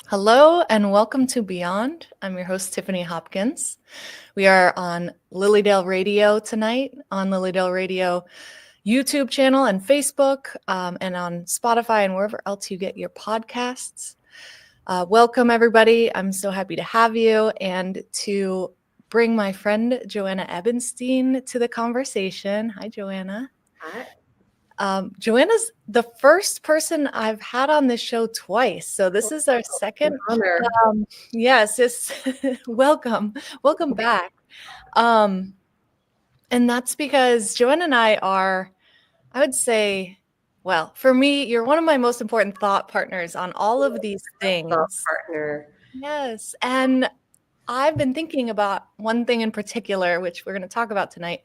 Hello and welcome to Beyond. I'm your host, Tiffany Hopkins. We are on Lilydale Radio tonight, on Lilydale Radio YouTube channel and Facebook, and on Spotify and wherever else you get your podcasts. Welcome, everybody. I'm so happy to have you and to bring my friend, Joanna Ebenstein, to the conversation. Hi, Joanna. Hi. Joanna's the first person I've had on this show twice. So this is our second. Honor. Yes, welcome back. And that's because Joanna and I are, I would say, well, for me, you're one of my most important thought partners on all of these things. Thought partner. Yes. And I've been thinking about one thing in particular, which we're going to talk about tonight.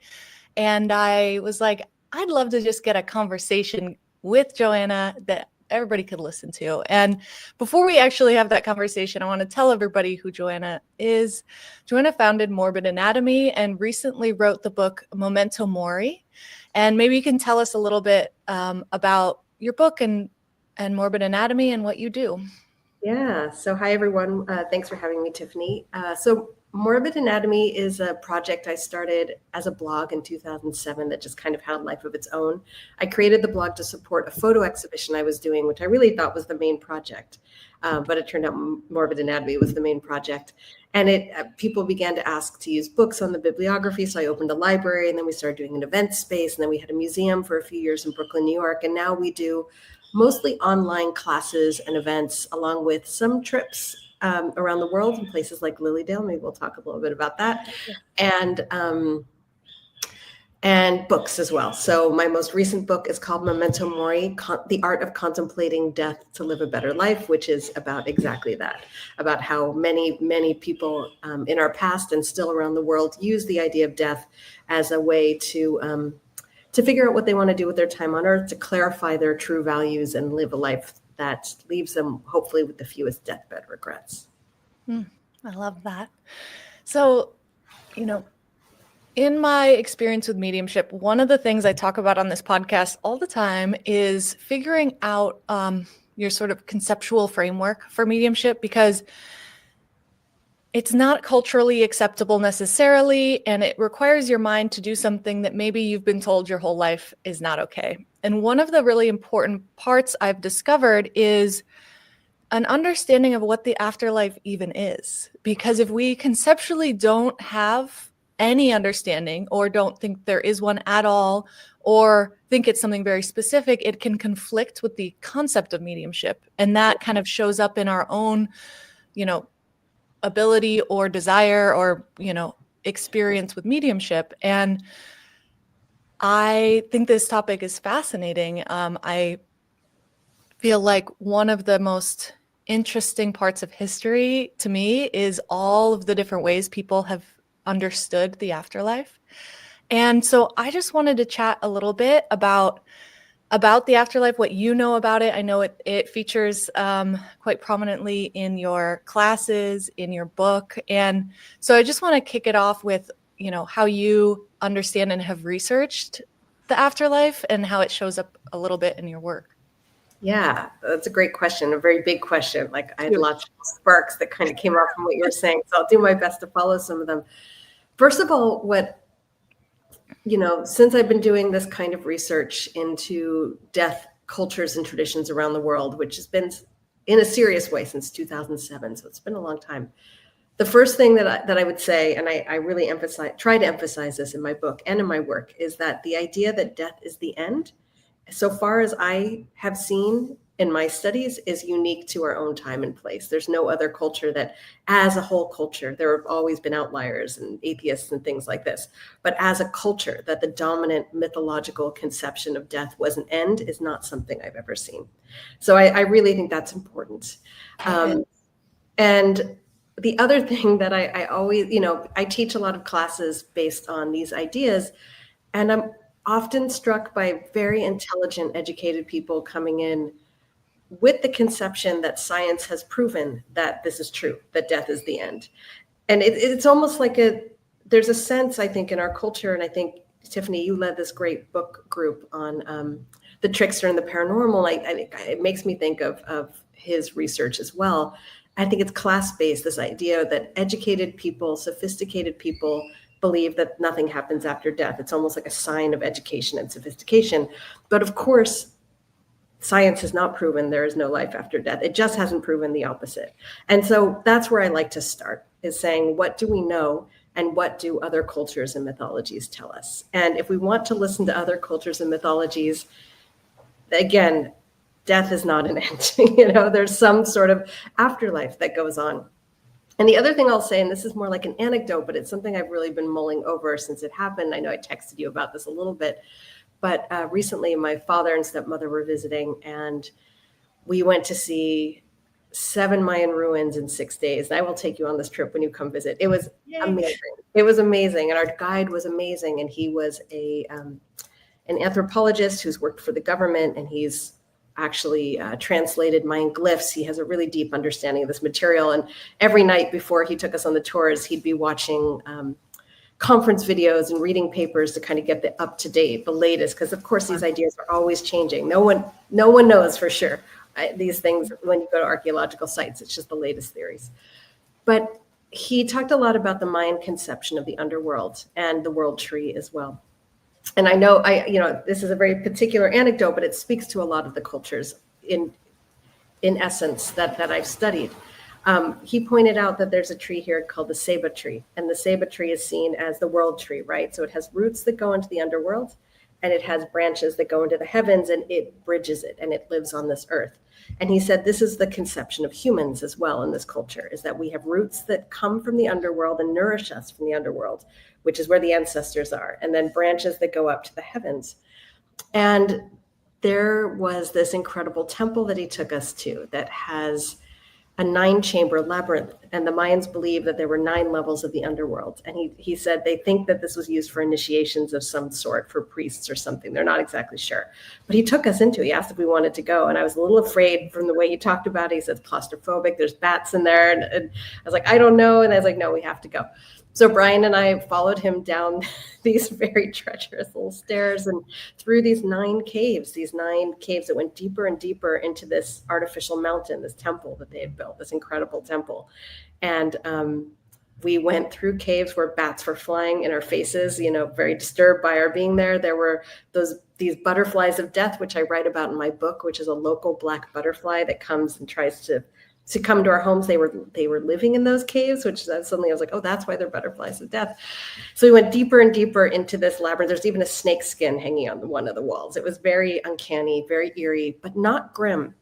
And I was like, I'd love to just get a conversation with Joanna that everybody could listen to. And before we actually have that conversation, I want to tell everybody who Joanna is. Joanna founded Morbid Anatomy and recently wrote the book Momento Mori. And maybe you can tell us a little bit about your book and Morbid Anatomy and what you do. Yeah. So hi, everyone. Thanks for having me, Tiffany. So Morbid Anatomy is a project I started as a blog in 2007 that just kind of had a life of its own. I created the blog to support a photo exhibition I was doing, which I really thought was the main project. But it turned out Morbid Anatomy was the main project. And people began to ask to use books on the bibliography. So I opened a library, and then we started doing an event space. And then we had a museum for a few years in Brooklyn, New York. And now we do mostly online classes and events, along with some trips around the world in places like Lilydale. Maybe we'll talk a little bit about that. And books as well. So my most recent book is called Momento Mori, The Art of Contemplating Death to Live a Better Life, which is about exactly that, about how many, many people in our past and still around the world use the idea of death as a way to figure out what they want to do with their time on earth, to clarify their true values and live a life that leaves them hopefully with the fewest deathbed regrets. I love that. So, in my experience with mediumship, one of the things I talk about on this podcast all the time is figuring out your sort of conceptual framework for mediumship, because it's not culturally acceptable necessarily, and it requires your mind to do something that maybe you've been told your whole life is not okay. And one of the really important parts I've discovered is an understanding of what the afterlife even is. Because if we conceptually don't have any understanding, or don't think there is one at all, or think it's something very specific, it can conflict with the concept of mediumship. And that kind of shows up in our own, ability or desire or, experience with mediumship. And I think this topic is fascinating. I feel like one of the most interesting parts of history to me is all of the different ways people have understood the afterlife. And so I just wanted to chat a little bit about the afterlife, what you know about it. I know it features quite prominently in your classes, in your book. And so I just want to kick it off with, how you understand and have researched the afterlife and how it shows up a little bit in your work. Yeah, that's a great question, a very big question. Like I had lots of sparks that kind of came out from what you were saying. So I'll do my best to follow some of them. First of all, since I've been doing this kind of research into death cultures and traditions around the world, which has been in a serious way since 2007, so it's been a long time. The first thing that I would say, and I really try to emphasize this in my book and in my work, is that the idea that death is the end, so far as I have seen in my studies, is unique to our own time and place. There's no other culture that, as a whole culture, there have always been outliers and atheists and things like this, but as a culture, that the dominant mythological conception of death was an end is not something I've ever seen. So I really think that's important. And the other thing that I always, I teach a lot of classes based on these ideas, and I'm often struck by very intelligent, educated people coming in with the conception that science has proven that this is true, that death is the end. And it's almost like there's a sense, I think, in our culture, and I think, Tiffany, you led this great book group on the trickster and the paranormal. I think it makes me think of his research as well. I think it's class-based, this idea that educated people, sophisticated people believe that nothing happens after death. It's almost like a sign of education and sophistication. But of course, science has not proven there is no life after death. It just hasn't proven the opposite. And so that's where I like to start, is saying, what do we know and what do other cultures and mythologies tell us? And if we want to listen to other cultures and mythologies, again, death is not an end. There's some sort of afterlife that goes on. And the other thing I'll say, and this is more like an anecdote, but it's something I've really been mulling over since it happened. I know I texted you about this a little bit, but recently my father and stepmother were visiting, and we went to see 7 Mayan ruins in 6 days. And I will take you on this trip when you come visit. It was amazing. It was amazing. And our guide was amazing. And he was an anthropologist who's worked for the government, and he's actually translated Mayan glyphs. He has a really deep understanding of this material. And every night before he took us on the tours, he'd be watching conference videos and reading papers to kind of get the up to date, the latest, because of course these ideas are always changing. No one knows for sure these things when you go to archaeological sites. It's just the latest theories. But he talked a lot about the Mayan conception of the underworld and the world tree as well. And I know this is a very particular anecdote, but it speaks to a lot of the cultures in essence that I've studied. He pointed out that there's a tree here called the ceiba tree, and the ceiba tree is seen as the world tree, right? So it has roots that go into the underworld, and it has branches that go into the heavens, and it bridges it, and it lives on this earth. And he said this is the conception of humans as well in this culture, is that we have roots that come from the underworld and nourish us from the underworld, which is where the ancestors are, and then branches that go up to the heavens. And there was this incredible temple that he took us to that has a 9-chamber labyrinth, and the Mayans believe that there were 9 levels of the underworld. And he said they think that this was used for initiations of some sort, for priests or something. They're not exactly sure. But he took us into it. He asked if we wanted to go, and I was a little afraid from the way he talked about it. He said it's claustrophobic, there's bats in there, and I was like, I don't know. And I was like, no, we have to go. So Brian and I followed him down these very treacherous little stairs and through these 9 caves that went deeper and deeper into this artificial mountain, this temple that they had built, this incredible temple. And we went through caves where bats were flying in our faces, very disturbed by our being there. There were these butterflies of death, which I write about in my book, which is a local black butterfly that comes and tries to come to our homes. They were living in those caves, which suddenly I was like, oh, that's why they're butterflies of death. So we went deeper and deeper into this labyrinth. There's even a snake skin hanging on one of the walls. It was very uncanny, very eerie, but not grim.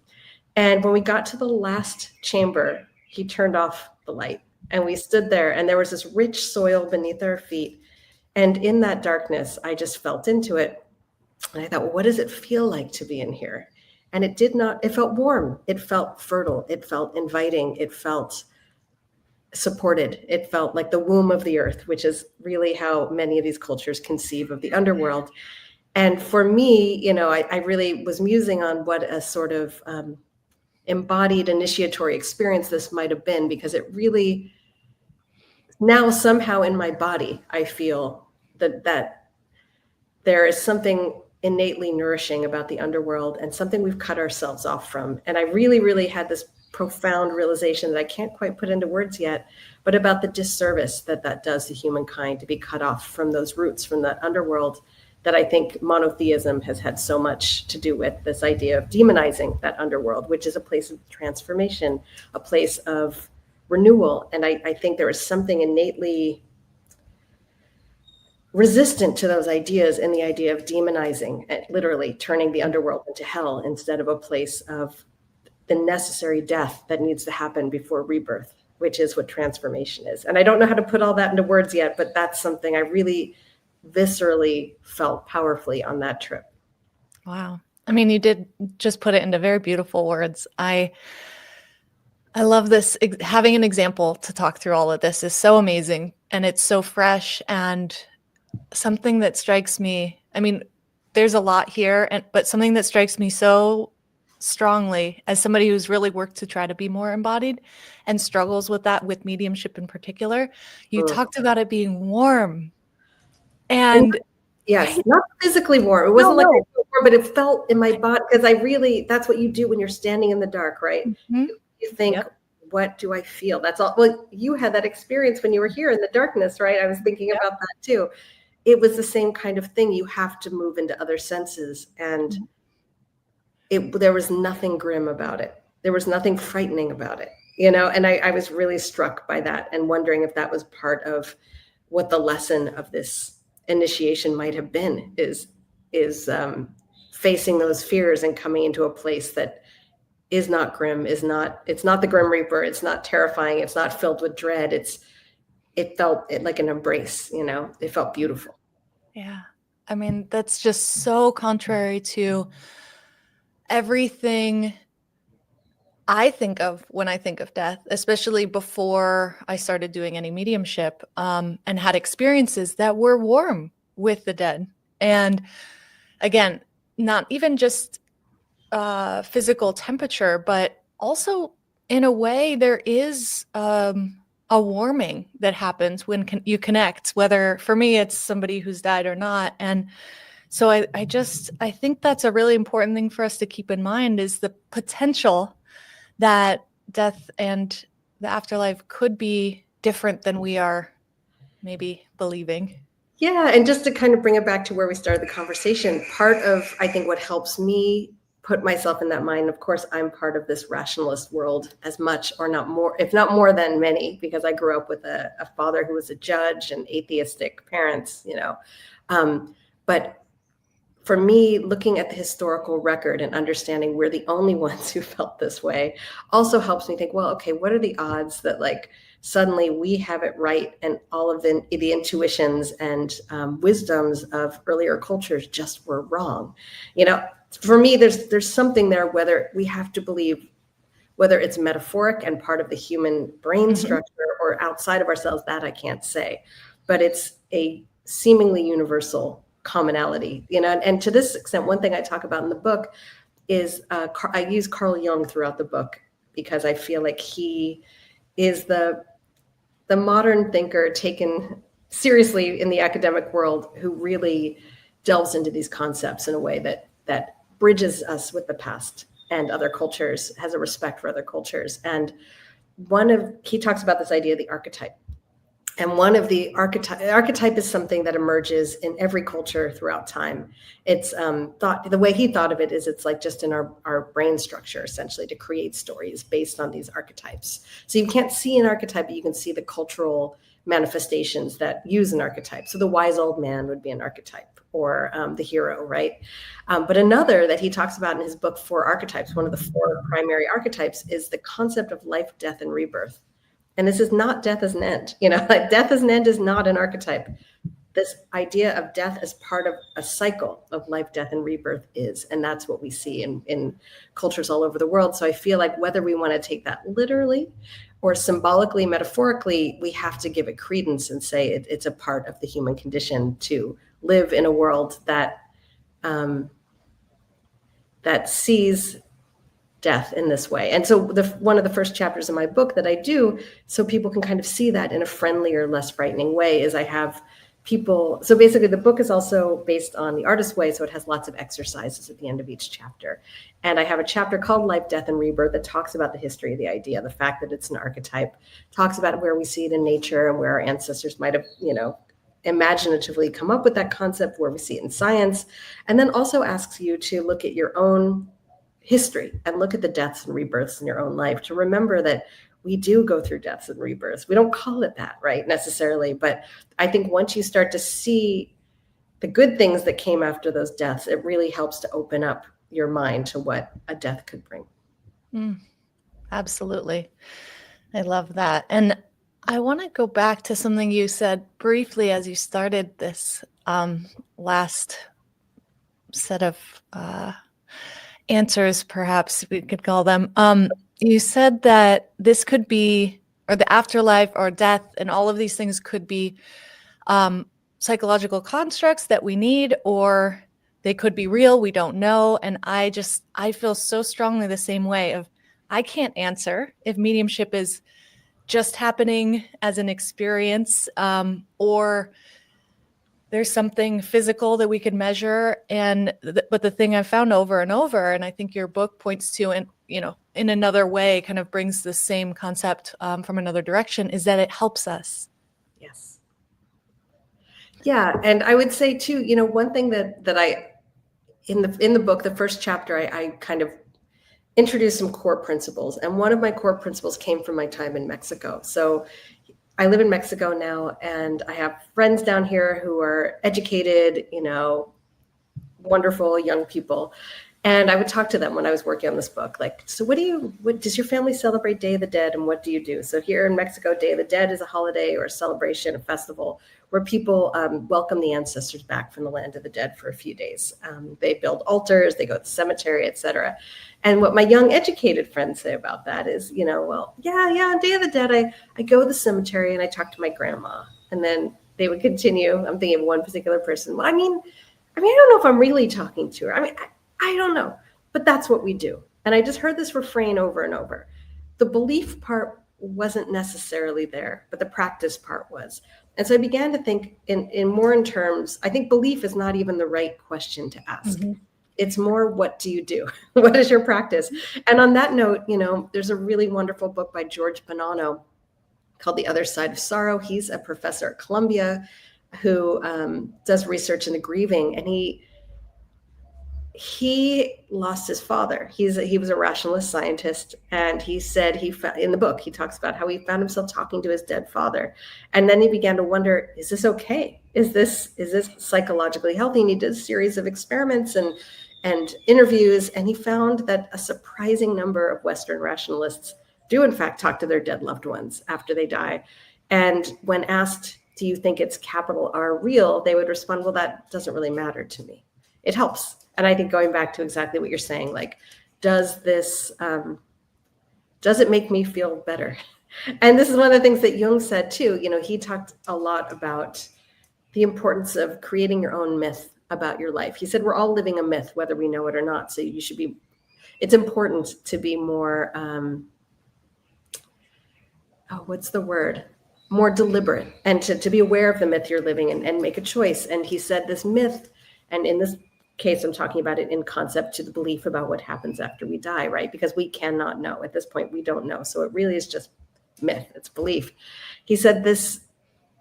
And when we got to the last chamber, he turned off the light, and we stood there, and there was this rich soil beneath our feet. And in that darkness, I just felt into it. And I thought, well, what does it feel like to be in here? And it felt warm. It felt fertile. It felt inviting. It felt supported. It felt like the womb of the earth, which is really how many of these cultures conceive of the underworld. And for me, I really was musing on what a sort of embodied initiatory experience this might have been, because it really, now somehow in my body, I feel that there is something innately nourishing about the underworld and something we've cut ourselves off from. And I really, really had this profound realization that I can't quite put into words yet, but about the disservice that does to humankind to be cut off from those roots, from that underworld, that I think monotheism has had so much to do with, this idea of demonizing that underworld, which is a place of transformation, a place of renewal. And I think there is something innately resistant to those ideas in the idea of demonizing, literally turning the underworld into hell instead of a place of the necessary death that needs to happen before rebirth, which is what transformation is. And I don't know how to put all that into words yet, but that's something I really viscerally felt powerfully on that trip. Wow. I mean, you did just put it into very beautiful words. I love this. Having an example to talk through all of this is so amazing, and it's so fresh. And something that strikes me, I mean, there's a lot here, but something that strikes me so strongly as somebody who's really worked to try to be more embodied and struggles with that, with mediumship in particular, you talked about it being warm. And Yes, not physically warm. It wasn't like I felt warm, but it felt in my body because that's what you do when you're standing in the dark, right? Mhm. You think, Yep. what do I feel? That's all. Well, you had that experience when you were here in the darkness, right? I was thinking Yep. about that too. It was the same kind of thing. You have to move into other senses. And there was nothing grim about it. There was nothing frightening about it, and I was really struck by that and wondering if that was part of what the lesson of this initiation might have been is facing those fears and coming into a place that is not grim, it's not the Grim Reaper, it's not terrifying, it's not filled with dread. It felt like an embrace, it felt beautiful. Yeah. I mean, that's just so contrary to everything I think of when I think of death, especially before I started doing any mediumship, and had experiences that were warm with the dead. And again, not even just physical temperature, but also in a way there is a warming that happens when you connect, whether for me it's somebody who's died or not. And so I think that's a really important thing for us to keep in mind, is the potential that death and the afterlife could be different than we are maybe believing. Yeah, and just to kind of bring it back to where we started the conversation, part of, I think, what helps me put myself in that mind, of course, I'm part of this rationalist world as much or not more, if not more than many, because I grew up with a father who was a judge and atheistic parents, but for me, looking at the historical record and understanding we're the only ones who felt this way also helps me think, well, okay, what are the odds that suddenly we have it right and all of the intuitions and wisdoms of earlier cultures just were wrong? For me, there's something there, whether we have to believe, whether it's metaphoric and part of the human brain structure or outside of ourselves, that I can't say, but it's a seemingly universal commonality, and to this extent, one thing I talk about in the book is I use Carl Jung throughout the book because I feel like he is the modern thinker taken seriously in the academic world who really delves into these concepts in a way that bridges us with the past and other cultures, has a respect for other cultures. And he talks about this idea of the archetype. And one of the archetype is something that emerges in every culture throughout time. It's the way he thought of it is it's like just in our brain structure, essentially, to create stories based on these archetypes. So you can't see an archetype, but you can see the cultural manifestations that use an archetype. So the wise old man would be an archetype, or the hero, right? But another that he talks about in his book, Four Archetypes, one of the four primary archetypes is the concept of life, death, and rebirth. And this is not death as an end. Death as an end is not an archetype. This idea of death as part of a cycle of life, death, and rebirth is. And that's what we see in cultures all over the world. So I feel like whether we want to take that literally or symbolically, metaphorically, we have to give it credence and say it's a part of the human condition to live in a world that sees death in this way. And so one of the first chapters in my book that I do, so people can kind of see that in a friendlier, less frightening way, is I have people. So basically the book is also based on the artist's way. So it has lots of exercises at the end of each chapter. And I have a chapter called Life, Death, and Rebirth that talks about the history of the idea, the fact that it's an archetype, talks about where we see it in nature and where our ancestors might have, imaginatively come up with that concept, where we see it in science, and then also asks you to look at your own history and look at the deaths and rebirths in your own life, to remember that we do go through deaths and rebirths. We don't call it that, right, necessarily, but I think once you start to see the good things that came after those deaths, it really helps to open up your mind to what a death could bring. Absolutely. I love that. And I want to go back to something you said briefly as you started this last set of answers, perhaps we could call them. You said that this could be, or the afterlife or death and all of these things could be psychological constructs that we need, or they could be real. We don't know. And I feel so strongly the same way of, I can't answer if mediumship is just happening as an experience, or there's something physical that we can measure. And but the thing I've found over and over, and I think your book points to, and in another way, kind of brings the same concept from another direction, is that it helps us. Yes. Yeah, and I would say too, one thing that I in the book, the first chapter, I kind of introduced some core principles, and one of my core principles came from my time in Mexico. So I live in Mexico now, and I have friends down here who are educated, wonderful young people. And I would talk to them when I was working on this book, like, so what does your family celebrate Day of the Dead, and what do you do? So here in Mexico, Day of the Dead is a holiday or a celebration, a festival where people welcome the ancestors back from the land of the dead for a few days. They build altars, they go to the cemetery, etc. And what my young educated friends say about that is, well, yeah, on Day of the Dead, I go to the cemetery and I talk to my grandma. And then they would continue. I'm thinking of one particular person. Well, I mean, I don't know if I'm really talking to her. I don't know, but that's what we do. And I just heard this refrain over and over. The belief part wasn't necessarily there, but the practice part was. And so I began to think in more terms, I think belief is not even the right question to ask. Mm-hmm. It's more, what do you do? What is your practice? And on that note, there's a really wonderful book by George Bonanno called The Other Side of Sorrow. He's a professor at Columbia who does research into grieving, and he lost his father. He was a rationalist scientist, and he said in the book he talks about how he found himself talking to his dead father, and then he began to wonder, is this okay? Is this psychologically healthy? And he did a series of experiments and interviews, and he found that a surprising number of Western rationalists do in fact talk to their dead loved ones after they die. And when asked, do you think it's capital R real, they would respond, well, that doesn't really matter to me. It helps. And I think going back to exactly what you're saying, like, does it make me feel better? And this is one of the things that Jung said too. He talked a lot about the importance of creating your own myth about your life. He said, we're all living a myth, whether we know it or not. So it's important to be more, more deliberate, and to be aware of the myth you're living in and make a choice. And he said this myth, and in this case, I'm talking about it in concept to the belief about what happens after we die, right? Because we cannot know. At this point, we don't know. So it really is just myth. It's belief. He said this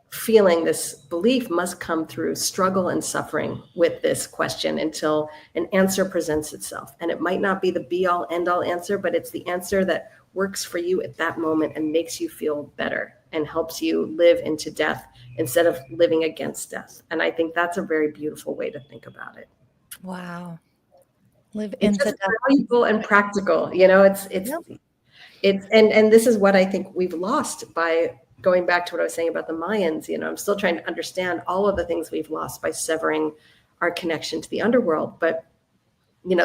feeling, this belief must come through struggle and suffering with this question until an answer presents itself. And it might not be the be-all, end-all answer, but it's the answer that works for you at that moment and makes you feel better and helps you live into death instead of living against death. And I think that's a very beautiful way to think about it. Wow. It's just valuable and practical. It's and this is what I think we've lost by going back to what I was saying about the Mayans. I'm still trying to understand all of the things we've lost by severing our connection to the underworld. But,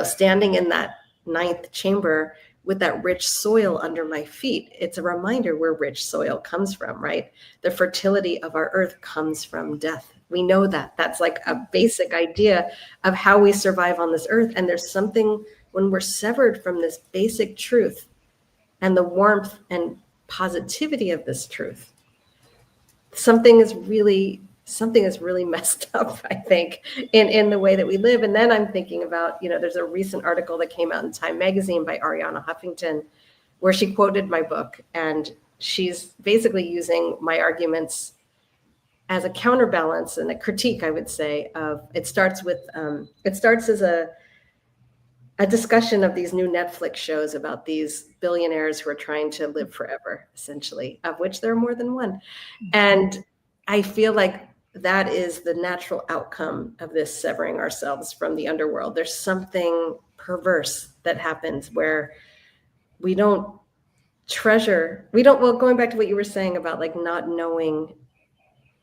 standing in that ninth chamber with that rich soil under my feet, it's a reminder where rich soil comes from, right? The fertility of our earth comes from death. We know that. That's like a basic idea of how we survive on this earth. And there's something when we're severed from this basic truth and the warmth and positivity of this truth, something is really messed up, I think, in the way that we live. And then I'm thinking about, there's a recent article that came out in Time magazine by Arianna Huffington, where she quoted my book, and she's basically using my arguments as a counterbalance and a critique, I would say, of it starts as a discussion of these new Netflix shows about these billionaires who are trying to live forever, essentially, of which there are more than one. And I feel like that is the natural outcome of this severing ourselves from the underworld. There's something perverse that happens where we don't treasure, going back to what you were saying about like not knowing,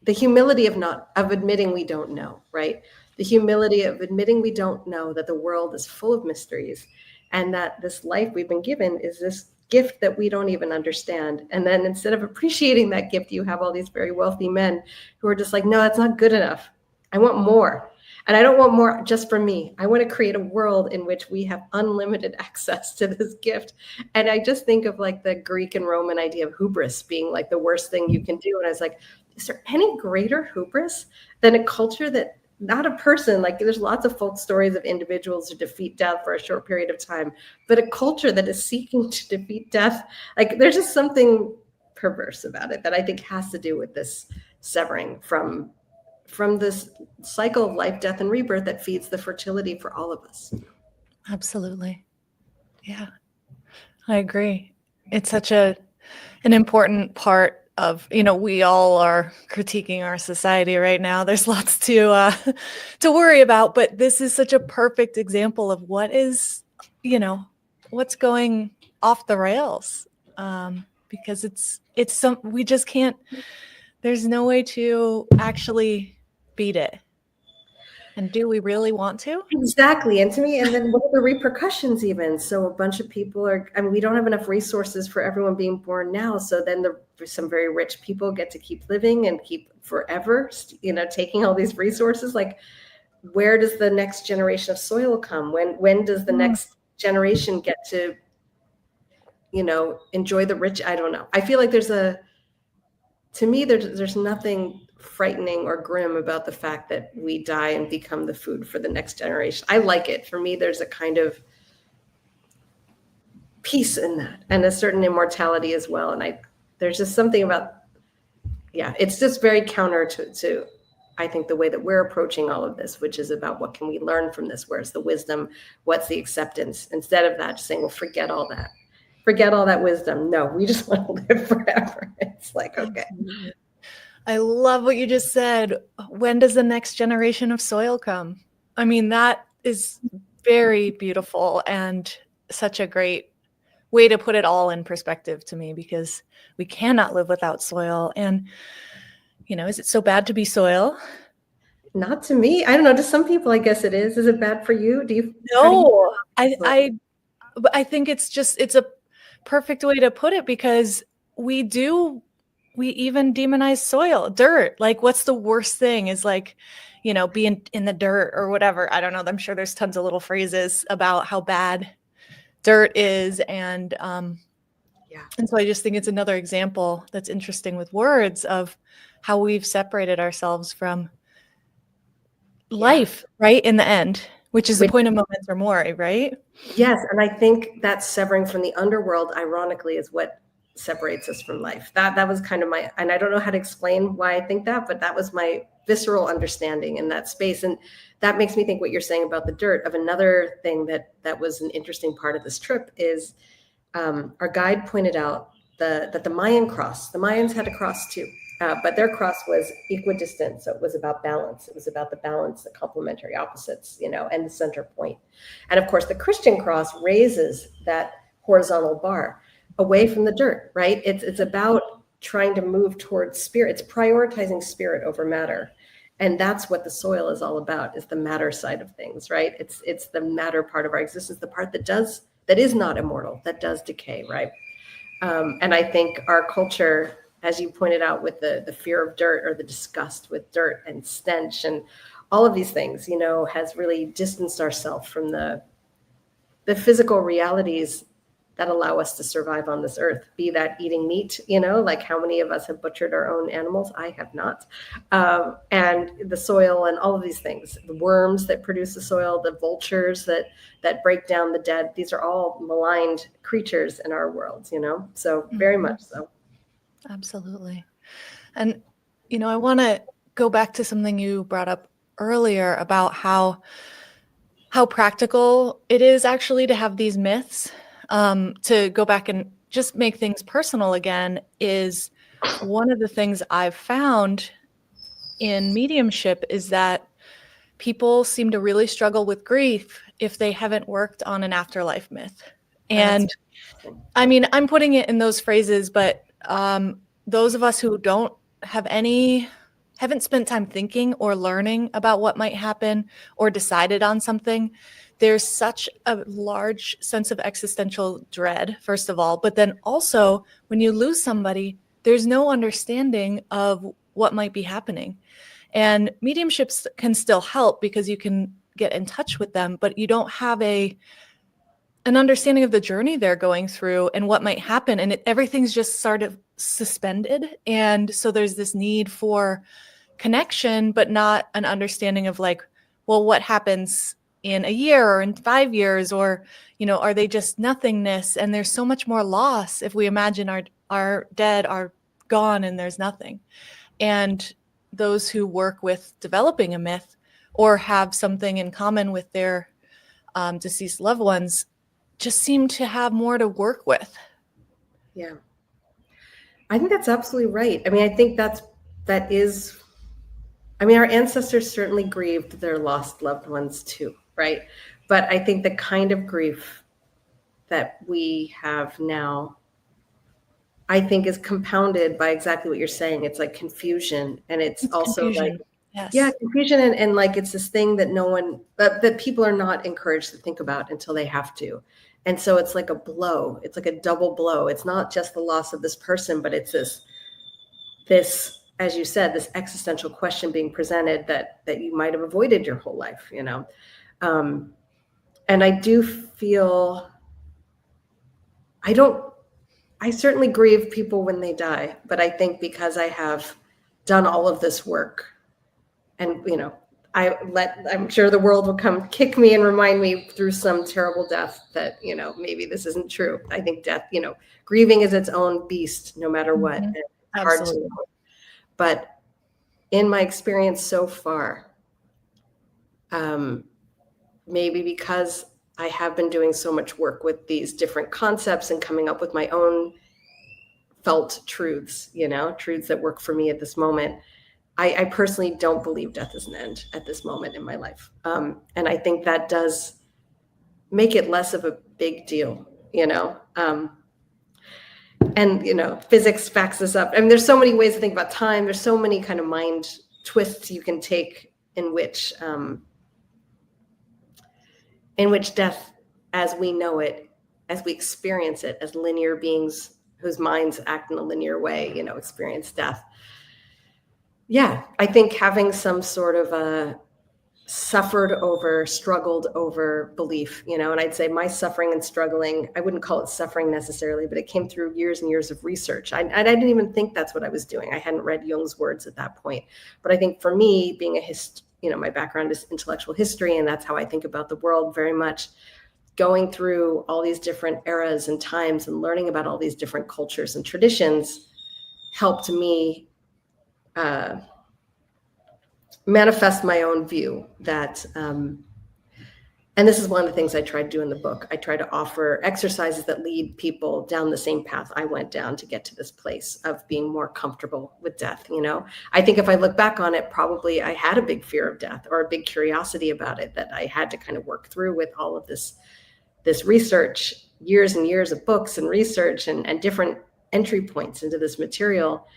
the humility of admitting we don't know, right? The humility of admitting we don't know, that the world is full of mysteries, and that this life we've been given is this gift that we don't even understand. And then instead of appreciating that gift, you have all these very wealthy men who are just like, no, that's not good enough. I want more. And I don't want more just for me. I want to create a world in which we have unlimited access to this gift. And I just think of like the Greek and Roman idea of hubris being like the worst thing you can do. And I was like, is there any greater hubris than a culture that, not a person, like there's lots of folk stories of individuals who defeat death for a short period of time, but a culture that is seeking to defeat death, like there's just something perverse about it that I think has to do with this severing from this cycle of life, death, and rebirth that feeds the fertility for all of us. Absolutely. Yeah, I agree. It's such an important part of, we all are critiquing our society right now. There's lots to worry about, but this is such a perfect example of what is, what's going off the rails, because we just can't, there's no way to actually beat it. And do we really want to? Exactly. And to me, and then what are the repercussions even? So a bunch of people we don't have enough resources for everyone being born now. So then some very rich people get to keep living and keep forever, taking all these resources. Like, where does the next generation of soil come? When does the next generation get to, enjoy the rich? I don't know. I feel like to me, there's nothing frightening or grim about the fact that we die and become the food for the next generation. I like it. For me, there's a kind of peace in that and a certain immortality as well. And there's just something about, it's just very counter to I think the way that we're approaching all of this, which is about what can we learn from this? Where's the wisdom? What's the acceptance? Instead of that, just saying, well, forget all that wisdom. No, we just want to live forever. It's like, okay. I love what you just said. When does the next generation of soil come? I mean, that is very beautiful and such a great way to put it all in perspective to me, because we cannot live without soil. And, is it so bad to be soil? Not to me. I don't know. To some people, I guess it is. Is it bad for you? No, I think it's a perfect way to put it, because we even demonize soil, dirt. Like, what's the worst thing is like, being in the dirt or whatever. I don't know. I'm sure there's tons of little phrases about how bad dirt is. And, and so I just think it's another example that's interesting with words of how we've separated ourselves from life, right? In the end, which is the point of Memento Mori, right? Yes. And I think that severing from the underworld, ironically, is what separates us from life. That was kind of and I don't know how to explain why I think that, but that was my visceral understanding in that space. And that makes me think what you're saying about the dirt. Of another thing that was an interesting part of this trip is our guide pointed out that the Mayans had a cross too, but their cross was equidistant. So it was about balance. It was about the balance, the complementary opposites, and the center point. And of course, the Christian cross raises that horizontal bar away from the dirt, right? It's about trying to move towards spirit. It's prioritizing spirit over matter. And that's what the soil is all about, is the matter side of things, right? It's the matter part of our existence, the part that is not immortal, that does decay, right? And I think our culture, as you pointed out, with the fear of dirt, or the disgust with dirt and stench and all of these things, has really distanced ourselves from the physical realities that allow us to survive on this earth, be that eating meat, like how many of us have butchered our own animals? I have not. And the soil and all of these things, the worms that produce the soil, the vultures that break down the dead, these are all maligned creatures in our world, so very much so. Absolutely. And, I want to go back to something you brought up earlier about how practical it is actually to have these myths. To go back and just make things personal again, is one of the things I've found in mediumship is that people seem to really struggle with grief if they haven't worked on an afterlife myth. And I mean, I'm putting it in those phrases, but those of us who haven't spent time thinking or learning about what might happen or decided on something, there's such a large sense of existential dread, first of all. But then also, when you lose somebody, there's no understanding of what might be happening. And mediumships can still help because you can get in touch with them, but you don't have an understanding of the journey they're going through and what might happen. And everything's just sort of suspended. And so there's this need for connection, but not an understanding of like, well, what happens in a year or in 5 years, or, are they just nothingness? And there's so much more loss if we imagine our dead are gone and there's nothing. And those who work with developing a myth or have something in common with their deceased loved ones just seem to have more to work with. Yeah. I think that's absolutely right. I mean, I think our ancestors certainly grieved their lost loved ones too, right? But I think the kind of grief that we have now, I think, is compounded by exactly what you're saying. It's like confusion, and it's also confusion. like, Yes. yeah, confusion, and like it's this thing that that people are not encouraged to think about until they have to. And so it's like a blow. It's like a double blow. It's not just the loss of this person, but it's this, as you said, this existential question being presented that you might have avoided your whole life, and I do feel, I certainly grieve people when they die, but I think because I have done all of this work, and I'm sure the world will come kick me and remind me through some terrible death that maybe this isn't true. I think death, grieving is its own beast, no matter what. Mm-hmm. It's Absolutely. hard to, but in my experience so far, maybe because I have been doing so much work with these different concepts and coming up with my own felt truths, truths that work for me at this moment. I personally don't believe death is an end at this moment in my life. And I think that does make it less of a big deal, and physics backs this up. I mean, there's so many ways to think about time. There's so many kind of mind twists you can take in which death, as we know it, as we experience it, as linear beings whose minds act in a linear way, experience death. Yeah, I think having some sort of a suffered over, struggled over belief, and I'd say my suffering and struggling, I wouldn't call it suffering necessarily, but it came through years and years of research. I didn't even think that's what I was doing. I hadn't read Jung's words at that point. But I think for me, being my background is intellectual history, and that's how I think about the world very much. Going through all these different eras and times and learning about all these different cultures and traditions helped me manifest my own view that, and this is one of the things I try to do in the book. I try to offer exercises that lead people down the same path I went down to get to this place of being more comfortable with death. I think if I look back on it, probably I had a big fear of death or a big curiosity about it that I had to kind of work through with all of this research, years and years of books and research and different entry points into this material.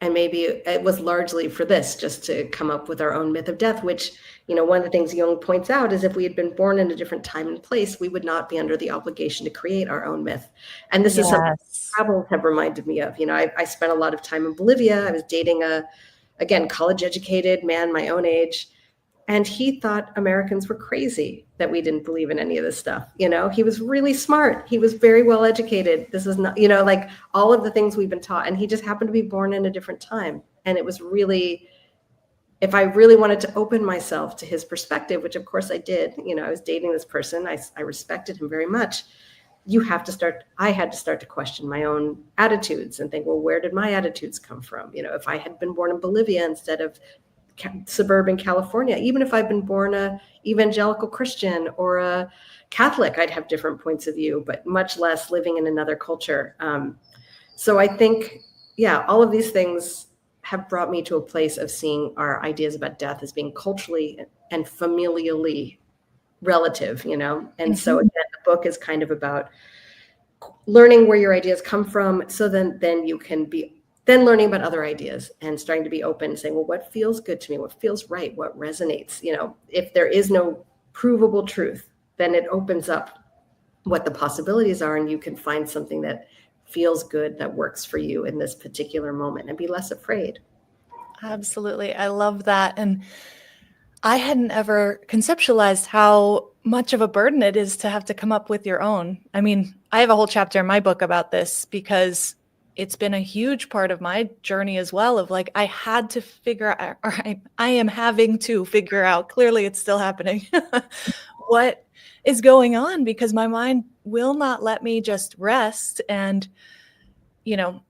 And maybe it was largely for this, just to come up with our own myth of death, which, one of the things Jung points out is if we had been born in a different time and place, we would not be under the obligation to create our own myth. And this is something travels have reminded me of. I spent a lot of time in Bolivia. I was dating again, college educated man my own age. And he thought Americans were crazy that we didn't believe in any of this stuff. He was really smart. He was very well educated. This is not, like all of the things we've been taught. And he just happened to be born in a different time. And it was really, if I really wanted to open myself to his perspective, which of course I did, I was dating this person. I respected him very much. I had to start to question my own attitudes and think, well, where did my attitudes come from? If I had been born in Bolivia instead of suburban California, even if I've been born a evangelical Christian or a Catholic, I'd have different points of view, but much less living in another culture. So I think, all of these things have brought me to a place of seeing our ideas about death as being culturally and familially relative, and so again, the book is kind of about learning where your ideas come from. So then you can be learning about other ideas and starting to be open and saying, well, what feels good to me? What feels right? What resonates? If there is no provable truth, then it opens up what the possibilities are, and you can find something that feels good, that works for you in this particular moment, and be less afraid. Absolutely. I love that. And I hadn't ever conceptualized how much of a burden it is to have to come up with your own. I mean, I have a whole chapter in my book about this because it's been a huge part of my journey as well, of like, I had to figure out, or I am having to figure out, clearly it's still happening, what is going on, because my mind will not let me just rest and, you know,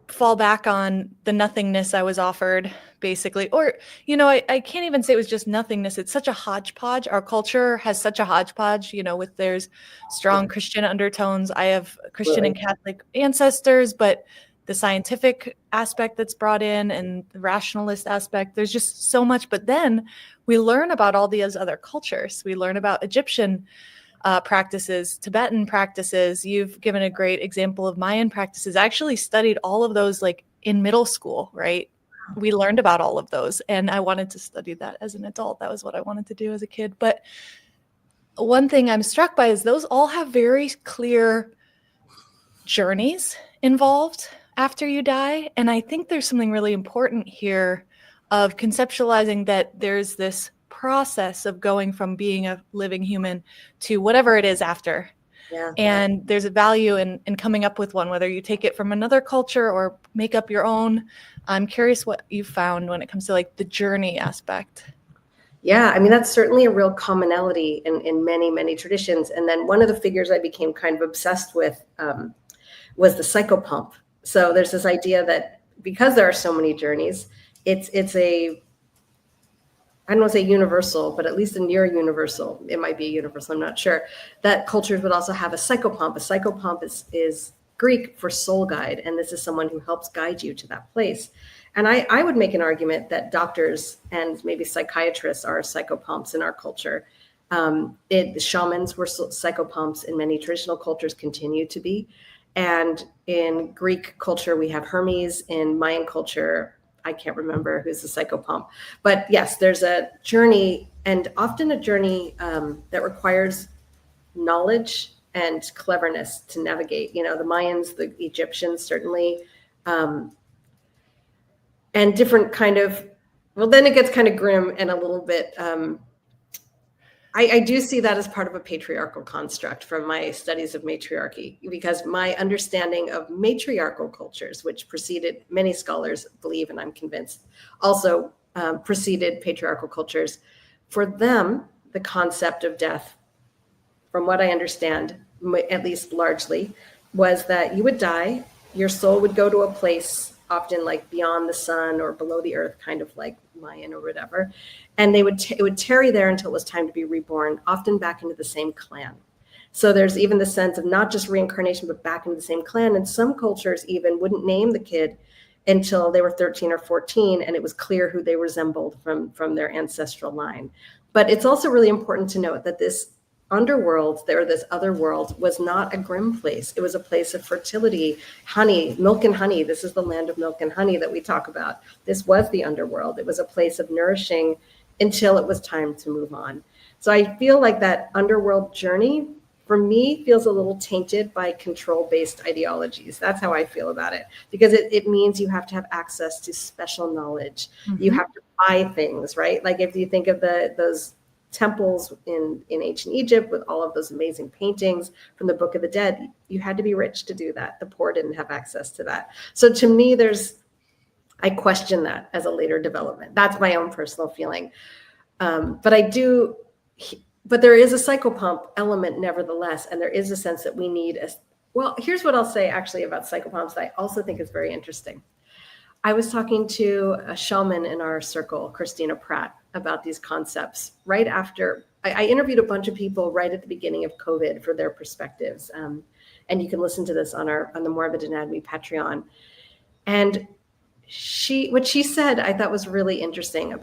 fall back on the nothingness I was offered, basically. Or, I can't even say it was just nothingness. It's such a hodgepodge. Our culture has such a hodgepodge, with there's strong Christian undertones. I have Christian and Catholic ancestors, but the scientific aspect that's brought in and the rationalist aspect, there's just so much. But then we learn about all these other cultures. We learn about Egyptian practices, Tibetan practices. You've given a great example of Mayan practices. I actually studied all of those like in middle school, right? We learned about all of those, and I wanted to study that as an adult. That was what I wanted to do as a kid. But one thing I'm struck by is those all have very clear journeys involved after you die. And I think there's something really important here of conceptualizing that there's this process of going from being a living human to whatever it is after. Yeah. And there's a value in coming up with one, whether you take it from another culture or make up your own. I'm curious what you found when it comes to like the journey aspect. Yeah, I mean, that's certainly a real commonality in many, many traditions. And then one of the figures I became kind of obsessed with was the psychopomp. So there's this idea that because there are so many journeys, it's a, I don't want to say universal, but at least a near universal, it might be a universal, I'm not sure, that cultures would also have a psychopomp. A psychopomp is Greek for soul guide, and this is someone who helps guide you to that place. And I would make an argument that doctors and maybe psychiatrists are psychopomps in our culture. The shamans were psychopomps in many traditional cultures, continue to be. And in Greek culture, we have Hermes. In Mayan culture, I can't remember who's the psychopomp. But yes, there's a journey, and often a journey that requires knowledge and cleverness to navigate. The Mayans, the Egyptians, certainly. And different kind of, well, then it gets kind of grim and a little bit, I do see that as part of a patriarchal construct from my studies of matriarchy, because my understanding of matriarchal cultures, which preceded, many scholars believe, and I'm convinced, also preceded patriarchal cultures, for them, the concept of death, from what I understand, at least largely, was that you would die, your soul would go to a place often like beyond the sun or below the earth, kind of like Mayan or whatever. And it would tarry there until it was time to be reborn, often back into the same clan. So there's even the sense of not just reincarnation, but back into the same clan. And some cultures even wouldn't name the kid until they were 13 or 14, and it was clear who they resembled from their ancestral line. But it's also really important to note that this underworld, this other world, was not a grim place. It was a place of fertility, honey, milk and honey. This is the land of milk and honey that we talk about. This was the underworld. It was a place of nourishing until it was time to move on. So I feel like that underworld journey, for me, feels a little tainted by control-based ideologies. That's how I feel about it, because it means you have to have access to special knowledge. Mm-hmm. You have to buy things, right? Like if you think of those temples in ancient Egypt with all of those amazing paintings from the Book of the Dead, you had to be rich to do that. The poor didn't have access to that. So to me, I question that as a later development. That's my own personal feeling. But there is a psychopomp element nevertheless, and there is a sense that we need here's what I'll say actually about psychopomps that I also think is very interesting. I was talking to a shaman in our circle, Christina Pratt, about these concepts right after I interviewed a bunch of people right at the beginning of COVID for their perspectives. And you can listen to this on the Morbid Anatomy Patreon. And what she said, I thought was really interesting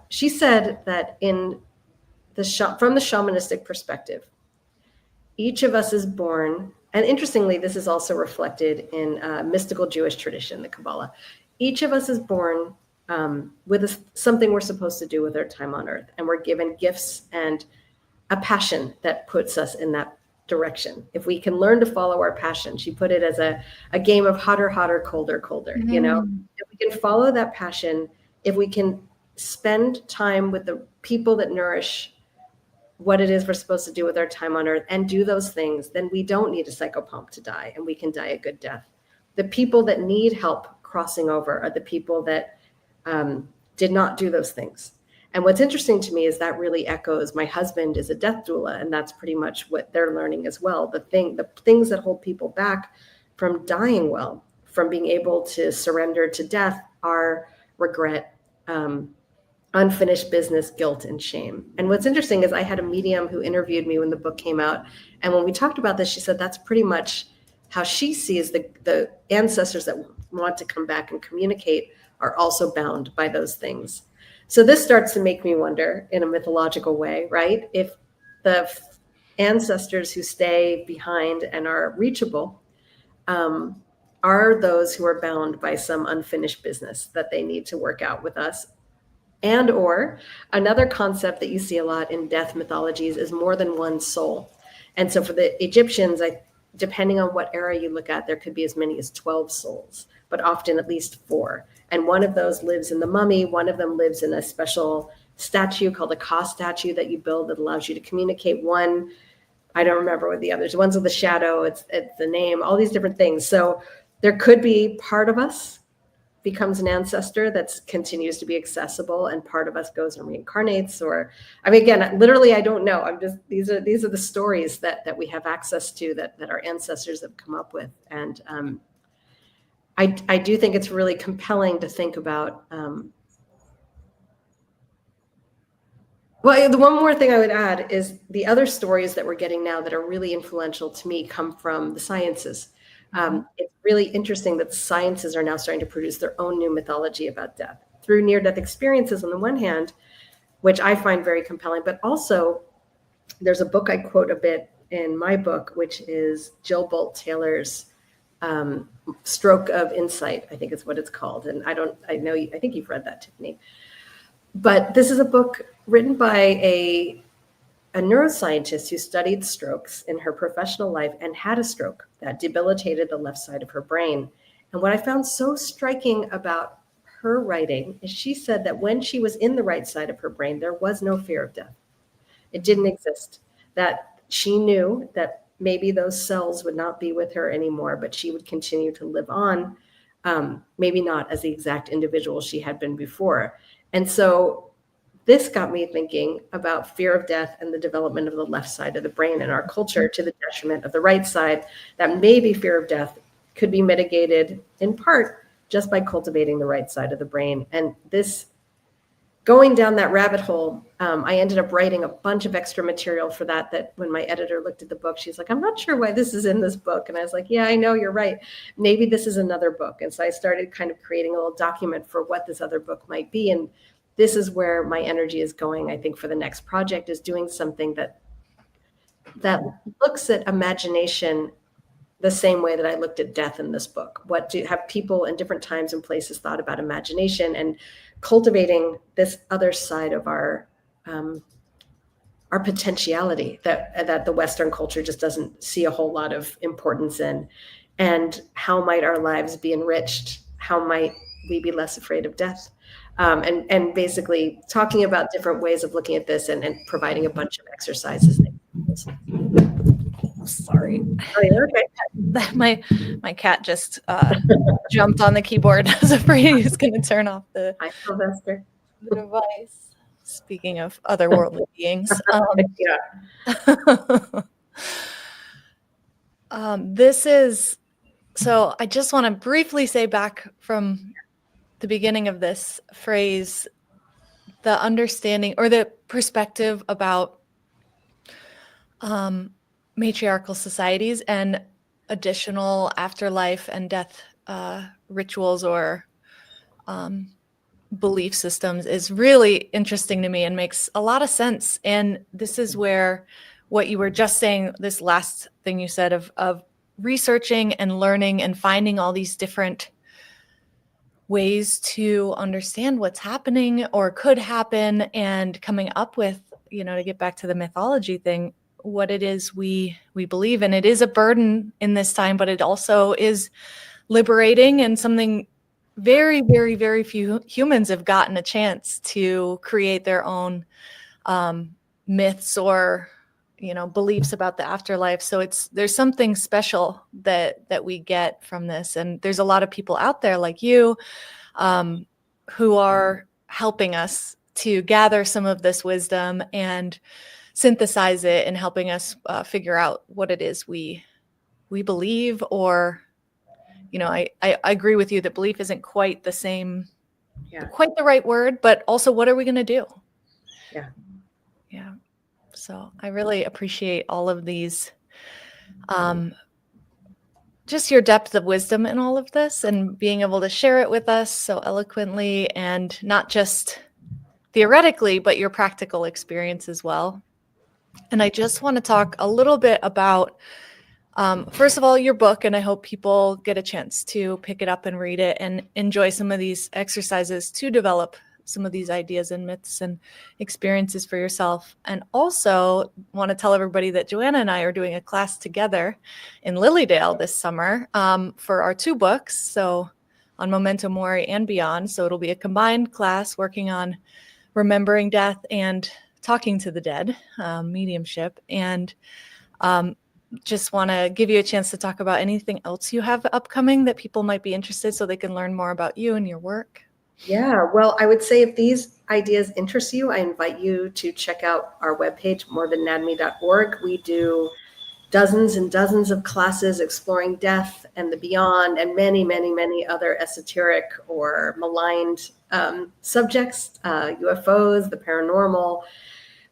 she said that from the shamanistic perspective, each of us is born, and interestingly, this is also reflected in mystical Jewish tradition, the Kabbalah. Each of us is born with something we're supposed to do with our time on earth. And we're given gifts and a passion that puts us in that direction. If we can learn to follow our passion, she put it as a game of hotter, hotter, colder, colder, If we can follow that passion, if we can spend time with the people that nourish what it is we're supposed to do with our time on earth and do those things, then we don't need a psychopomp to die, and we can die a good death. The people that need help crossing over are the people that did not do those things. And what's interesting to me is that really echoes, my husband is a death doula, and that's pretty much what they're learning as well. The things that hold people back from dying well, from being able to surrender to death, are regret, unfinished business, guilt, and shame. And what's interesting is I had a medium who interviewed me when the book came out. And when we talked about this, she said that's pretty much how she sees the ancestors that want to come back and communicate are also bound by those things. So this starts to make me wonder, in a mythological way, right? If the ancestors who stay behind and are reachable are those who are bound by some unfinished business that they need to work out with us. And or another concept that you see a lot in death mythologies is more than one soul. And so for the Egyptians, depending on what era you look at, there could be as many as 12 souls, but often at least 4. And one of those lives in the mummy. One of them lives in a special statue called a Ka statue that you build that allows you to communicate. One, I don't remember what the others, one's with the shadow, it's the name, all these different things. So there could be part of us becomes an ancestor that continues to be accessible, and part of us goes and reincarnates. Or, I mean, again, literally, I don't know. I'm just, these are the stories that we have access to, that our ancestors have come up with. And I do think it's really compelling to think about. Well, the one more thing I would add is the other stories that we're getting now that are really influential to me come from the sciences. It's really interesting that the sciences are now starting to produce their own new mythology about death through near-death experiences on the one hand, which I find very compelling, but also there's a book I quote a bit in my book, which is Jill Bolte Taylor's Stroke of Insight, I think is what it's called. And I think you've read that, Tiffany. But this is a book written by a neuroscientist who studied strokes in her professional life and had a stroke that debilitated the left side of her brain. And what I found so striking about her writing is she said that when she was in the right side of her brain, there was no fear of death. It didn't exist. That she knew that maybe those cells would not be with her anymore, but she would continue to live on, maybe not as the exact individual she had been before. And so this got me thinking about fear of death and the development of the left side of the brain in our culture to the detriment of the right side, that maybe fear of death could be mitigated in part just by cultivating the right side of the brain. And this, going down that rabbit hole, I ended up writing a bunch of extra material for that when my editor looked at the book, she's like, I'm not sure why this is in this book. And I was like, yeah, I know, you're right. Maybe this is another book. And so I started kind of creating a little document for what this other book might be. And this is where my energy is going, I think, for the next project, is doing something that looks at imagination the same way that I looked at death in this book. Have people in different times and places thought about imagination and cultivating this other side of our potentiality that the Western culture just doesn't see a whole lot of importance in? And how might our lives be enriched? How might we be less afraid of death? And basically talking about different ways of looking at this and providing a bunch of exercises. Sorry. Oh, you're okay. My cat just jumped on the keyboard. I was afraid he was going to turn off the device. Speaking of otherworldly beings. So I just want to briefly say, back from the beginning of this phrase, the understanding or the perspective about matriarchal societies and additional afterlife and death rituals or belief systems is really interesting to me and makes a lot of sense. And this is where what you were just saying, this last thing you said of researching and learning and finding all these different ways to understand what's happening or could happen, and coming up with, to get back to the mythology thing, what it is we believe. And it is a burden in this time, but it also is liberating and something very, very, very few humans have gotten a chance to create their own myths or, beliefs about the afterlife. So there's something special that we get from this. And there's a lot of people out there like you, who are helping us to gather some of this wisdom and synthesize it and helping us figure out what it is we believe. Or, I agree with you that belief isn't quite the same, quite the right word, but also what are we going to do? Yeah. So I really appreciate all of these, just your depth of wisdom in all of this and being able to share it with us so eloquently, and not just theoretically, but your practical experience as well. And I just want to talk a little bit about, first of all, your book, and I hope people get a chance to pick it up and read it and enjoy some of these exercises to develop some of these ideas and myths and experiences for yourself. And also want to tell everybody that Joanna and I are doing a class together in Lilydale this summer for our 2 books, so on Momento Mori and beyond. So it'll be a combined class working on remembering death and talking to the dead, mediumship. And just want to give you a chance to talk about anything else you have upcoming that people might be interested, so they can learn more about you and your work. Yeah, well, I would say if these ideas interest you, I invite you to check out our webpage, morbidnanatomy.org. We do dozens and dozens of classes exploring death and the beyond, and many, many, many other esoteric or maligned subjects, UFOs, the paranormal,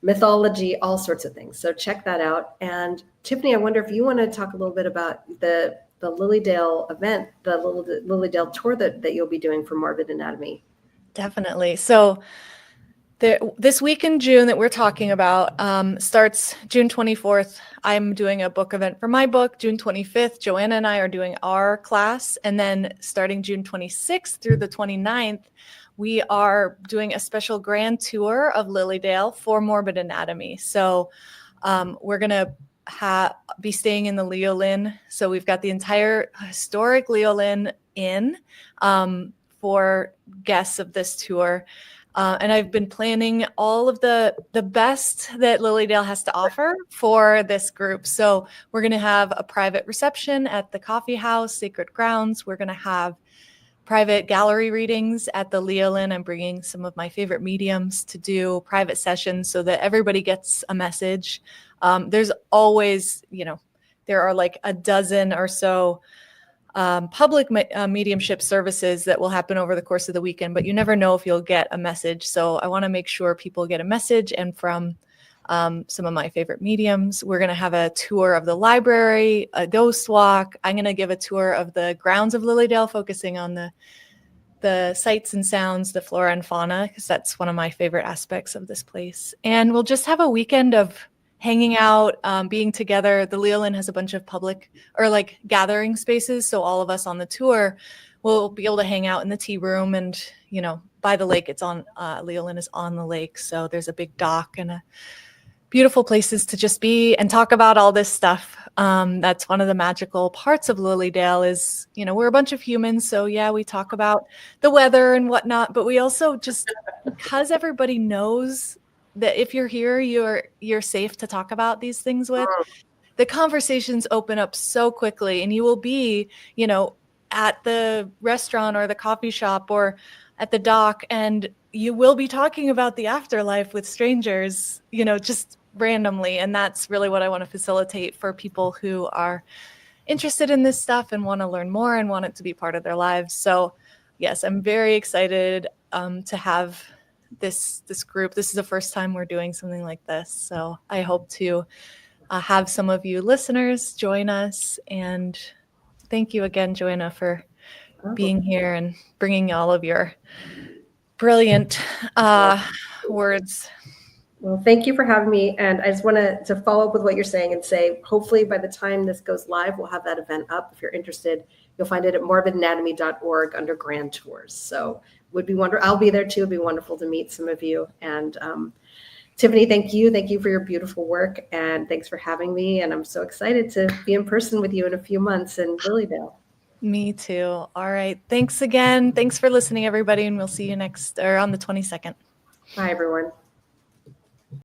mythology, all sorts of things. So check that out. And Tiffany, I wonder if you want to talk a little bit about the Lilydale event, the Lilydale tour that you'll be doing for Morbid Anatomy. Definitely. So this week in June that we're talking about starts June 24th. I'm doing a book event for my book. June 25th, Joanna and I are doing our class. And then starting June 26th through the 29th, we are doing a special grand tour of Lilydale for Morbid Anatomy. So we're going to be staying in the Leolin. So we've got the entire historic Leolin Inn for guests of this tour. And I've been planning all of the best that Lilydale has to offer for this group. So we're going to have a private reception at the coffee house, Sacred Grounds. We're going to have private gallery readings at the Leolin. I'm bringing some of my favorite mediums to do private sessions so that everybody gets a message. There's always, there are like a dozen or so public mediumship services that will happen over the course of the weekend, but you never know if you'll get a message. So I want to make sure people get a message. And from some of my favorite mediums, we're going to have a tour of the library, a ghost walk. I'm going to give a tour of the grounds of Lilydale, focusing on the sights and sounds, the flora and fauna, because that's one of my favorite aspects of this place. And we'll just have a weekend of hanging out, being together. The Leolin has a bunch of public or like gathering spaces. So all of us on the tour will be able to hang out in the tea room and, by the lake. It's on, Leolin is on the lake. So there's a big dock and beautiful places to just be and talk about all this stuff. That's one of the magical parts of Lilydale is, we're a bunch of humans. So yeah, we talk about the weather and whatnot, but we also just, because everybody knows that if you're here, you're safe to talk about these things with, the conversations open up so quickly, and you will be, at the restaurant or the coffee shop or at the dock, and you will be talking about the afterlife with strangers, just randomly. And that's really what I want to facilitate for people who are interested in this stuff and want to learn more and want it to be part of their lives. So yes, I'm very excited to have this group. This is the first time we're doing something like this. So I hope to have some of you listeners join us. And thank you again, Joanna, for being here and bringing all of your brilliant words. Well, thank you for having me. And I just want to follow up with what you're saying and say, hopefully by the time this goes live, we'll have that event up. If you're interested, you'll find it at morbidnanatomy.org under grand tours. So would be wonderful. I'll be there too. It'd be wonderful to meet some of you. And Tiffany, thank you. Thank you for your beautiful work. And thanks for having me. And I'm so excited to be in person with you in a few months in Lilydale. Me too. All right. Thanks again. Thanks for listening, everybody. And we'll see you on the 22nd. Bye, everyone.